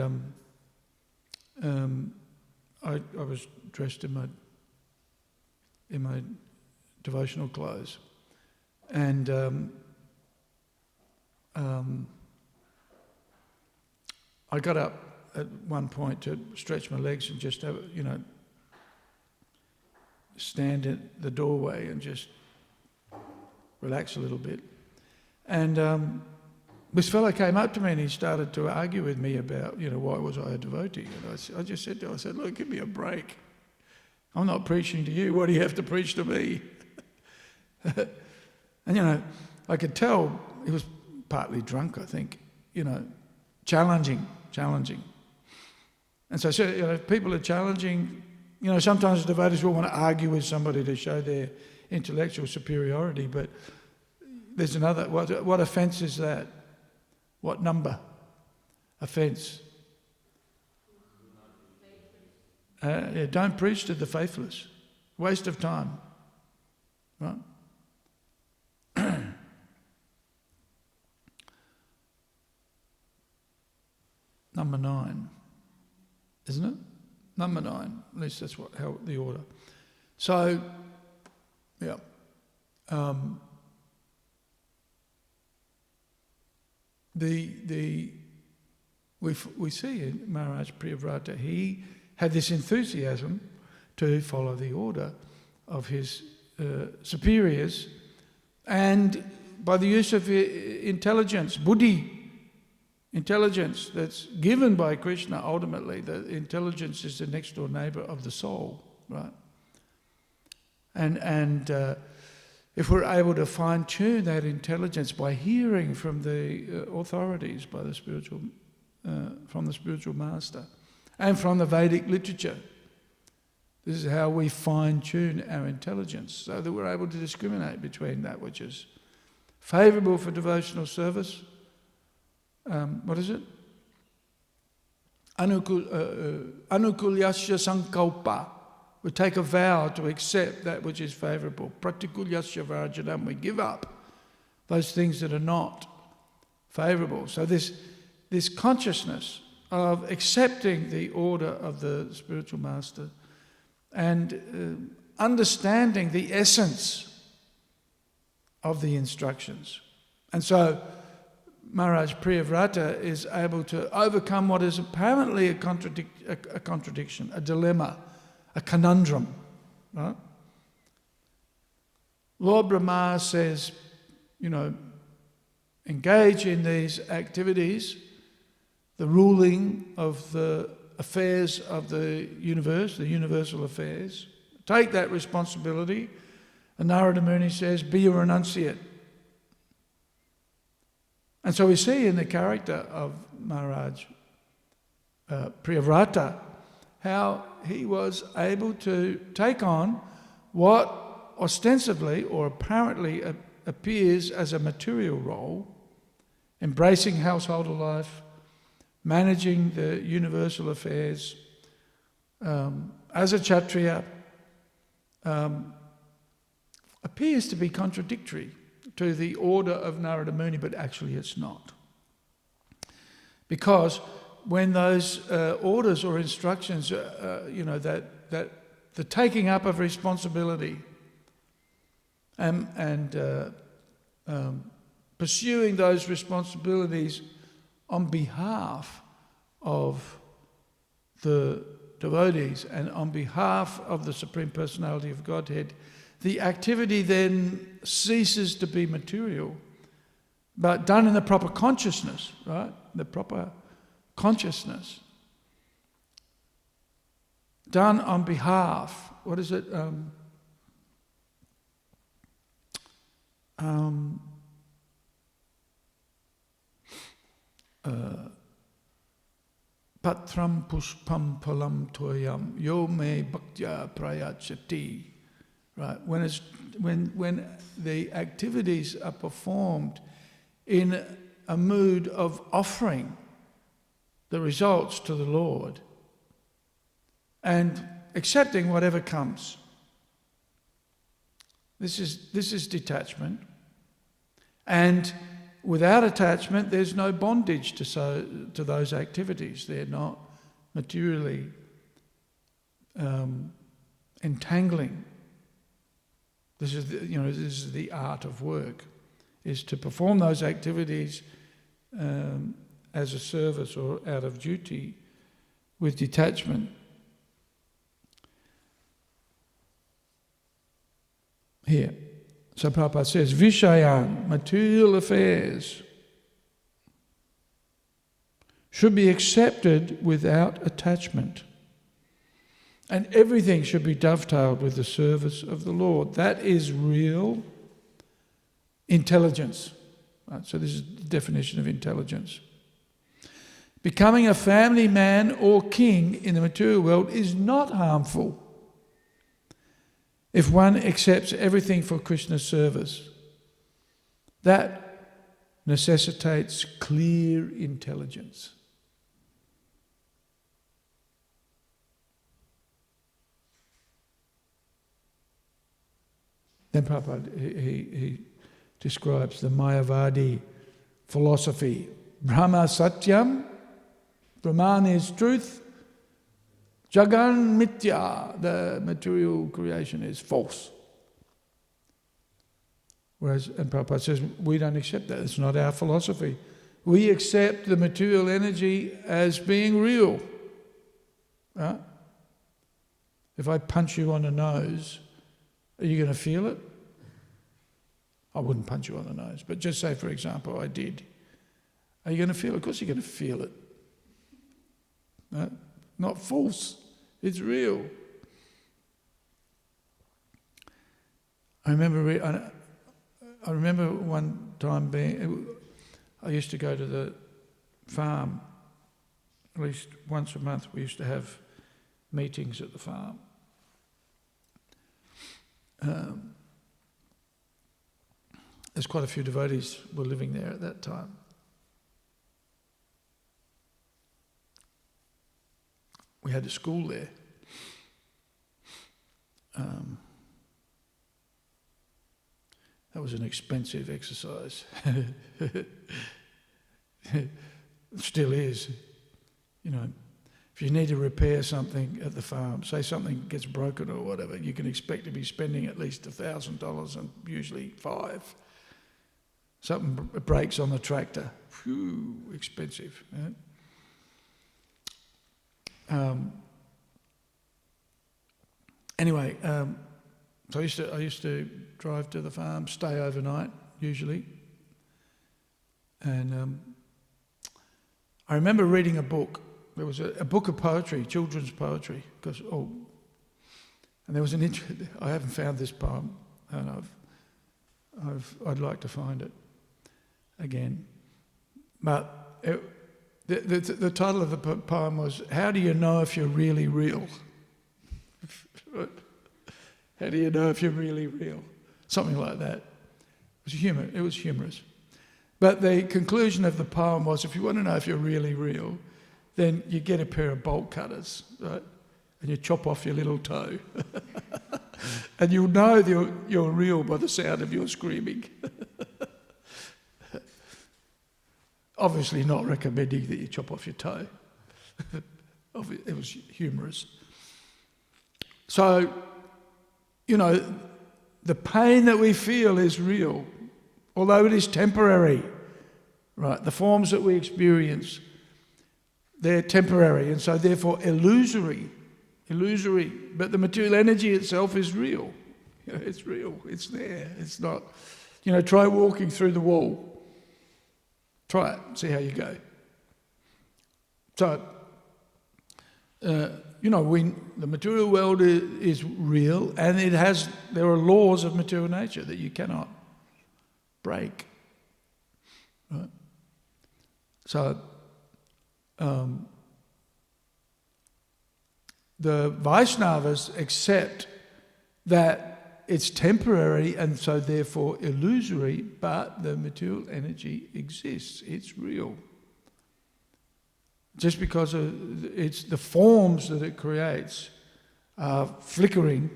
I was dressed in my devotional clothes, and I got up at one point to stretch my legs and just have, stand at the doorway and just relax a little bit. And this fellow came up to me and he started to argue with me about, why was I a devotee? And I just said to him, look, give me a break. I'm not preaching to you. Why do you have to preach to me? And, I could tell he was partly drunk, I think, challenging. And so, if people are challenging, sometimes devotees will want to argue with somebody to show their intellectual superiority, but there's another, what offence is that? What number? Offence. Don't preach to the faithless. Waste of time. Right? Number 9, isn't it? Number 9, at least that's how the order. So, yeah. We see in Maharaj Priyavrata, he had this enthusiasm to follow the order of his superiors, and by the use of intelligence, buddhi, intelligence that's given by Krishna. Ultimately, the intelligence is the next door neighbor of the soul, right? And if we're able to fine-tune that intelligence by hearing from the authorities, by the spiritual, from the spiritual master, and from the Vedic literature, this is how we fine-tune our intelligence, so that we're able to discriminate between that which is favourable for devotional service. What is it? Anukulyasya sankalpa. We take a vow to accept that which is favourable. Pratikulyasya varjanam. We give up those things that are not favourable. So this consciousness of accepting the order of the spiritual master and understanding the essence of the instructions. And so Maharaj Priyavrata is able to overcome what is apparently a contradiction, a dilemma, a conundrum. Right? Lord Brahma says, engage in these activities, the ruling of the affairs of the universe, the universal affairs. Take that responsibility. And Narada Muni says, be a renunciate. And so we see in the character of Maharaj Priyavrata how he was able to take on what ostensibly or apparently appears as a material role, embracing household life, managing the universal affairs, as a Kshatriya, appears to be contradictory to the order of Narada Muni, but actually it's not. Because when those orders or instructions, that the taking up of responsibility and pursuing those responsibilities on behalf of the devotees and on behalf of the Supreme Personality of Godhead, the activity then ceases to be material, but done in the proper consciousness, right? The proper consciousness. Done on behalf, what is it? Patram pushpam palam toyam yo me bhaktya prayachati. Right, when the activities are performed in a mood of offering the results to the Lord and accepting whatever comes. This is detachment. And without attachment, there's no bondage to those activities. They're not materially entangling. This is the art of work, is to perform those activities as a service or out of duty with detachment. Here. So Prabhupada says, Vishayan, material affairs, should be accepted without attachment. And everything should be dovetailed with the service of the Lord. That is real intelligence. Right, so this is the definition of intelligence. Becoming a family man or king in the material world is not harmful if one accepts everything for Krishna's service. That necessitates clear intelligence. Then Prabhupada, he describes the Mayavadi philosophy. Brahma Satyam, Brahman is truth, Jagan Mithya, the material creation, is false. And Prabhupada says, we don't accept that. It's not our philosophy. We accept the material energy as being real. Right? If I punch you on the nose, are you going to feel it? I wouldn't punch you on the nose, but just say, for example, I did. Are you going to feel it? Of course you're going to feel it. Right? Not false. It's real. I remember one time I used to go to the farm at least once a month. We used to have meetings at the farm. There's quite a few devotees were living there at that time. We had a school there. That was an expensive exercise. Still is. You know, if you need to repair something at the farm, say something gets broken or whatever, you can expect to be spending at least $1,000 and usually $5,000. Something breaks on the tractor. Phew, expensive. Right? Anyway, so I used to drive to the farm, stay overnight usually, and I remember reading a book. There was a book of poetry, children's poetry, and there was I haven't found this poem, and I'd like to find it again, but the title of the poem was "How do you know if you're really real?" How do you know if you're really real? Something like that. It was humorous. But the conclusion of the poem was, if you want to know if you're really real, then you get a pair of bolt cutters, right? And you chop off your little toe. And you'll know you're real by the sound of your screaming. Obviously not recommending that you chop off your toe. It was humorous. So, you know, the pain that we feel is real, although it is temporary, right? The forms that we experience, they're temporary and so therefore illusory, but the material energy itself is real. You know, it's real, it's there, it's not, try walking through the wall. Try it, see how you go. So, the material world is real, and there are laws of material nature that you cannot break. Right? So, the Vaishnavas accept that it's temporary and so therefore illusory, but the material energy exists. It's real. Just because it's the forms that it creates are flickering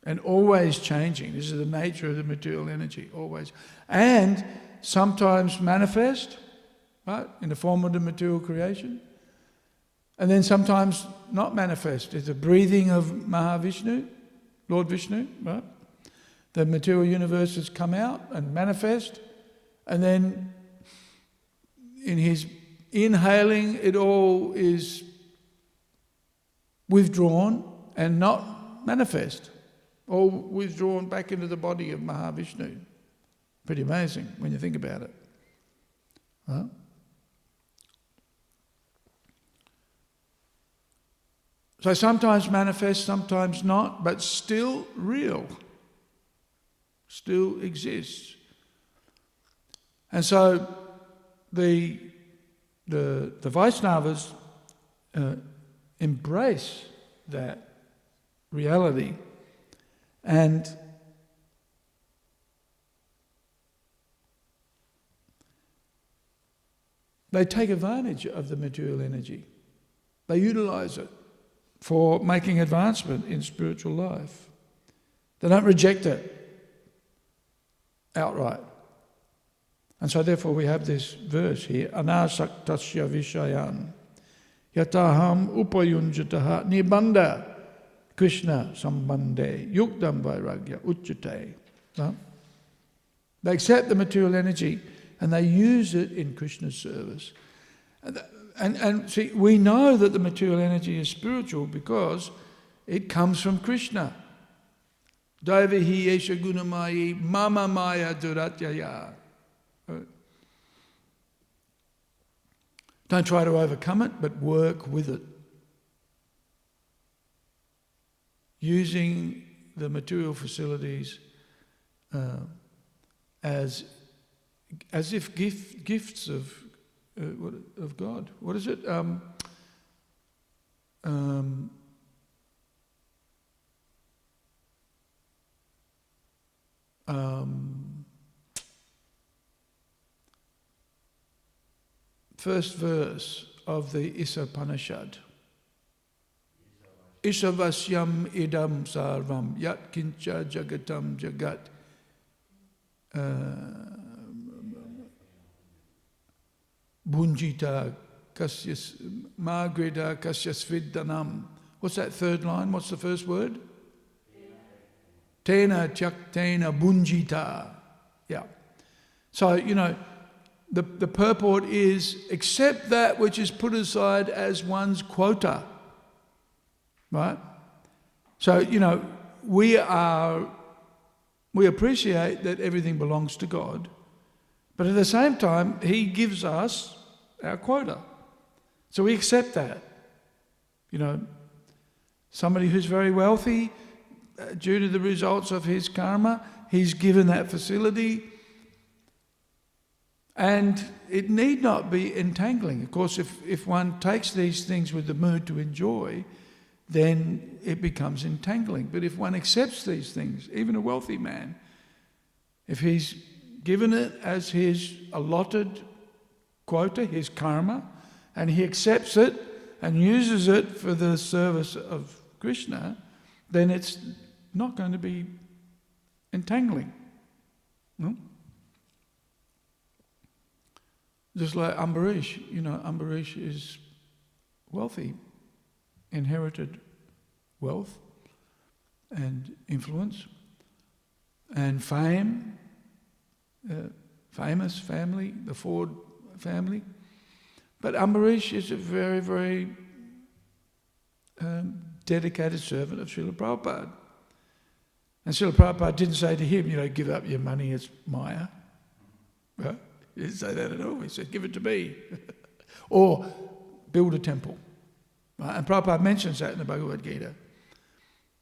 and always changing. This is the nature of the material energy, always. And sometimes manifest, right, in the form of the material creation. And then sometimes not manifest. It's the breathing of Mahavishnu, Lord Vishnu, right? The material universe has come out and manifest, and then in his inhaling, it all is withdrawn and not manifest. All withdrawn back into the body of Mahavishnu. Pretty amazing when you think about it. Huh? So sometimes manifest, sometimes not, but still real. Still exists. And so the Vaishnavas embrace that reality, and they take advantage of the material energy. They utilize it for making advancement in spiritual life. They don't reject it outright. And so therefore we have this verse here, anasaktasya vishayan yataham upayunjataha nibanda Krishna sambande yukdam vairagya uchate. They accept the material energy and they use it in Krishna's service. And see, we know that the material energy is spiritual because it comes from Krishna. Daivahi yesha gunamayi mama maya duratyaya. Don't try to overcome it, but work with it. Using the material facilities as if gifts of God. What is it? First verse of the Upanishad. Ishavasyam idam sarvam yat kincha jagatam jagat Bunjita kasyas magrida kasyasviddanam. What's that third line? What's the first word? Tena chaktena bunjita. Yeah. So, the purport is accept that which is put aside as one's quota. Right? So, we appreciate that everything belongs to God. But at the same time, He gives us our quota. So we accept that. Somebody who's very wealthy, due to the results of his karma, he's given that facility. And it need not be entangling. Of course, if one takes these things with the mood to enjoy, then it becomes entangling. But if one accepts these things, even a wealthy man, if he's given it as his allotted quota, his karma, and he accepts it and uses it for the service of Krishna, then it's not going to be entangling. No? Just like Ambarish, Ambarish is wealthy, inherited wealth and influence and fame, famous family, the Ford family. But Ambarish is a very, very dedicated servant of Srila Prabhupada. And Srila Prabhupada didn't say to him, give up your money, it's Maya. Right? He didn't say that at all. He said, give it to me. Or build a temple. Right? And Prabhupada mentions that in the Bhagavad Gita,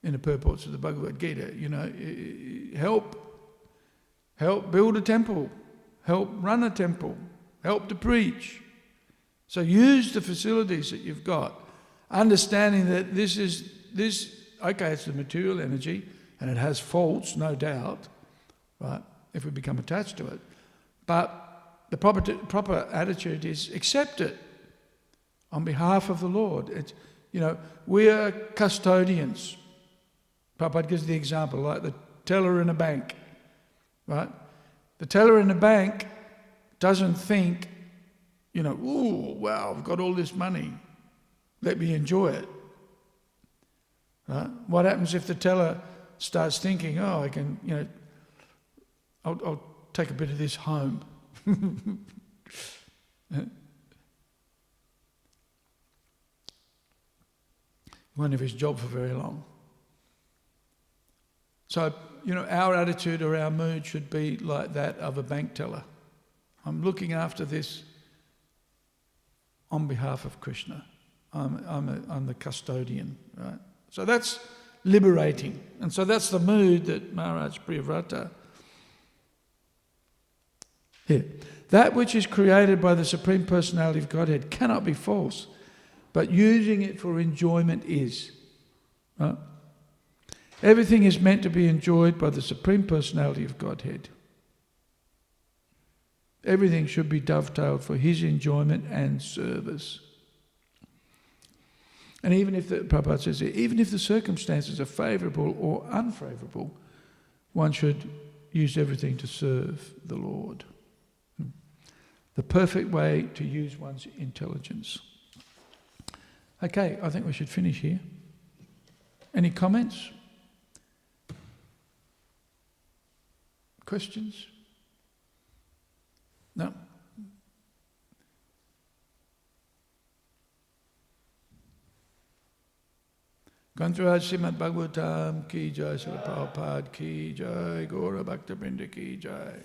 in the purports of the Bhagavad Gita. Help build a temple. Help run a temple. Help to preach. So use the facilities that you've got, understanding that it's the material energy, And it has faults, no doubt, right, if we become attached to it. But the proper attitude is accept it on behalf of the Lord. It's, we are custodians. Prabhupada gives the example, like the teller in a bank, right? The teller in a bank doesn't think, ooh, wow, I've got all this money. Let me enjoy it. Right? What happens if the teller starts thinking, oh, I can, I'll take a bit of this home. Won't have his job for very long. So, our attitude or our mood should be like that of a bank teller. I'm looking after this on behalf of Krishna. I'm the custodian, right? So that's liberating. And so that's the mood that Maharaj Priyavrata. Here. That which is created by the Supreme Personality of Godhead cannot be false, but using it for enjoyment is. Right? Everything is meant to be enjoyed by the Supreme Personality of Godhead. Everything should be dovetailed for his enjoyment and service. And Prabhupada says, even if the circumstances are favourable or unfavourable, one should use everything to serve the Lord. The perfect way to use one's intelligence. Okay, I think we should finish here. Any comments? Questions? No? Grantaraj Śrīmad Bhāgavatam ki jai, Srila Prabhupada ki jai, Gaura Bhaktivinoda ki jai.